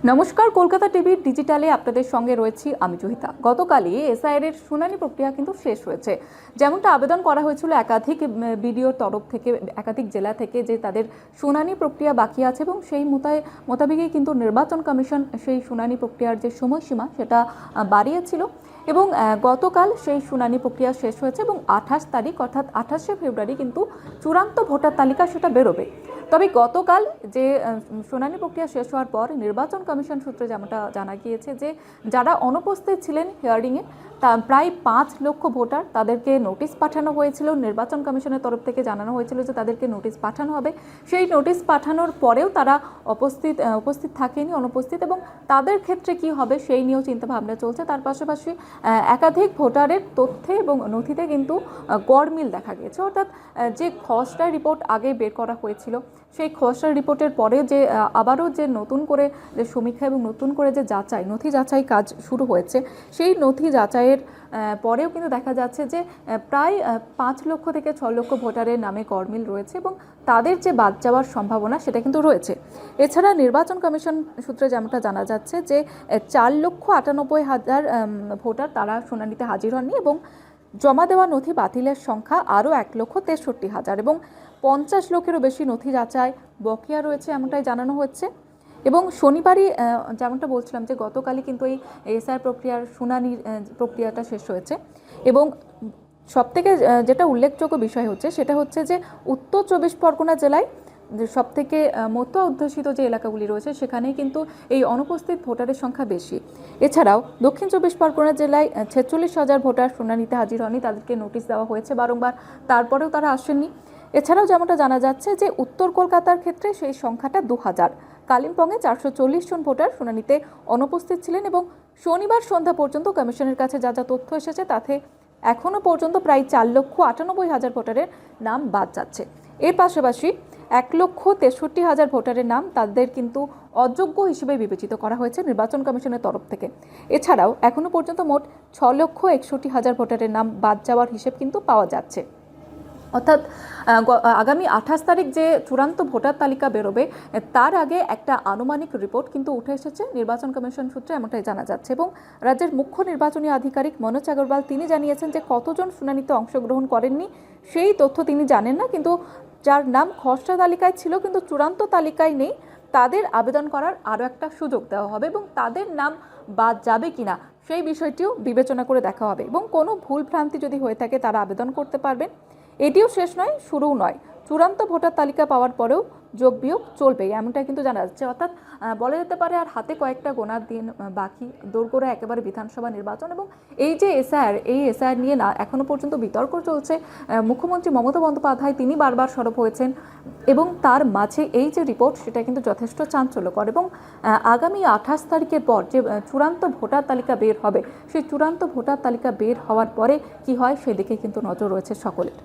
নমস্কার, কলকাতা টিভি ডিজিটালে আপনাদের সঙ্গে রয়েছি আমি জহিতা। গতকালই এসআইআর এর শুনানি প্রক্রিয়া কিন্তু শেষ হয়েছে। যেমনটা আবেদন করা হয়েছিল একাধিক বিডিওর তরফ থেকে, একাধিক জেলা থেকে, যে তাদের শুনানি প্রক্রিয়া বাকি আছে এবং সেই মোতাবেকই কিন্তু নির্বাচন কমিশন সেই শুনানি প্রক্রিয়ার যে সময়সীমা সেটা বাড়িয়েছিল এবং গতকাল সেই শুনানি প্রক্রিয়া শেষ হয়েছে এবং 28 তারিখ অর্থাৎ 28শে ফেব্রুয়ারি কিন্তু চূড়ান্ত ভোটার তালিকা সেটা বেরোবে। তবে গতকাল যে শুনানি প্রক্রিয়া শেষ হওয়ার পর নির্বাচন কমিশন সূত্রে যেমনটা জানা গিয়েছে যে যারা অনুপস্থিত ছিলেন হিয়ারিংয়ে প্রায় 5 লক্ষ ভোটার, তাদেরকে নোটিশ পাঠানো হয়েছিল। নির্বাচন কমিশনের তরফ থেকে জানানো হয়েছিল যে তাদেরকে নোটিশ পাঠানো হবে। সেই নোটিশ পাঠানোর পরেও তারা উপস্থিত থাকেনি, অনুপস্থিত, এবং তাদের ক্ষেত্রে কি হবে সেই নিয়েও চিন্তাভাবনা চলছে। তার পাশাপাশি একাধিক ভোটারের তথ্যে এবং নথিতে কিন্তু গড়মিল দেখা গেছে, অর্থাৎ যে খসড়া রিপোর্ট আগে বের করা হয়েছিল সেই খসড়া রিপোর্টের পরে যে আবারও যে নতুন করে যে সমীক্ষা এবং নতুন করে যে নথি যাচাই কাজ শুরু হয়েছে, সেই নথি যাচাইয়ের পরেও কিন্তু দেখা যাচ্ছে যে প্রায় 5 লক্ষ থেকে 6 লক্ষ ভোটারের নামে গড়মিল রয়েছে এবং তাদের যে বাদ যাওয়ার সম্ভাবনা সেটা কিন্তু রয়েছে। এছাড়া নির্বাচন কমিশন সূত্রে যেমনটা জানা যাচ্ছে যে 4,98,000 ভোটার তারা শুনানিতে হাজির হননি এবং জমা দেওয়া নথি বাতিলের সংখ্যা আরও 1,63,000 এবং 50 লক্ষেরও বেশি নথি যাচাই বকেয়া রয়েছে, এমনটাই জানানো হচ্ছে। এবং শনিবারই যেমনটা বলছিলাম যে গতকালই কিন্তু এই এসআইআর প্রক্রিয়ার শুনানির প্রক্রিয়াটা শেষ হয়েছে এবং সবথেকে যেটা উল্লেখযোগ্য বিষয় হচ্ছে সেটা হচ্ছে যে উত্তর 24 পরগনা জেলায় সবথেকে মধ্য অধ্যুষিত যে এলাকাগুলি রয়েছে সেখানেই কিন্তু এই অনুপস্থিত ভোটারের সংখ্যা বেশি। এছাড়াও দক্ষিণ 24 পরগনা জেলায় 46,000 ভোটার শুনানিতে হাজির হয়নি, তাদেরকে নোটিশ দেওয়া হয়েছে বারংবার, তারপরেও তারা আসেননি। এছাড়াও যেমনটা জানা যাচ্ছে যে উত্তর কলকাতার ক্ষেত্রে সেই সংখ্যাটা 2,000। কালিম্পংয়ে 440 জন ভোটার শুনানিতে অনুপস্থিত ছিলেন এবং শনিবার সন্ধ্যা পর্যন্ত কমিশনের কাছে যা যা তথ্য এসেছে তাতে এখনও পর্যন্ত প্রায় 4,98,000 ভোটারের নাম বাদ যাচ্ছে। এর পাশাপাশি 1,63,000 ভোটারের নাম তাদের কিন্তু অযোগ্য হিসেবে বিবেচিত করা হয়েছে নির্বাচন কমিশনের তরফ থেকে। এছাড়াও এখনও পর্যন্ত মোট 6,61,000 ভোটারের নাম বাদ যাওয়ার হিসেব কিন্তু পাওয়া যাচ্ছে। অর্থাৎ আগামী 28 তারিখ যে চূড়ান্ত ভোটার তালিকা বেরোবে তার আগে একটা আনুমানিক রিপোর্ট কিন্তু উঠে এসেছে নির্বাচন কমিশন সূত্রে, এমনটাই জানা যাচ্ছে। এবং রাজ্যের মুখ্য নির্বাচনী আধিকারিক মনোজ আগরওয়াল তিনি জানিয়েছেন যে কতজন শুনানিতে অংশগ্রহণ করেননি সেই তথ্য তিনি জানেন না, কিন্তু যার নাম খসড়া তালিকায় ছিল কিন্তু চূড়ান্ত তালিকায় নেই তাদের আবেদন করার আরও একটা সুযোগ দেওয়া হবে এবং তাদের নাম বাদ যাবে কিনা সেই বিষয়টিও বিবেচনা করে দেখা হবে এবং কোনো ভুল ভ্রান্তি যদি হয়ে থাকে তারা আবেদন করতে পারবেন। এটিও শেষ নয়, শুরুও নয়, চূড়ান্ত ভোটার তালিকা পাওয়ার পরেও যোগ বিয়োগ চলবে, এমনটা কিন্তু জানা যাচ্ছে। অর্থাৎ বলা যেতে পারে আর হাতে কয়েকটা গোনার দিন বাকি, দোরগোড়া একেবারে বিধানসভা নির্বাচন। এবং এই যে এসআইআর নিয়ে না এখনও পর্যন্ত বিতর্ক চলছে। মুখ্যমন্ত্রী মমতা বন্দ্যোপাধ্যায় তিনি বারবার সরব হয়েছেন এবং তার মাঝে এই যে রিপোর্ট সেটা কিন্তু যথেষ্ট চাঞ্চল্যকর এবং আগামী 28 তারিখের পর যে চূড়ান্ত ভোটার তালিকা বের হবে সেই চূড়ান্ত ভোটার তালিকা বের হওয়ার পরে কি হয় সেদিকে কিন্তু নজর রয়েছে সকলের।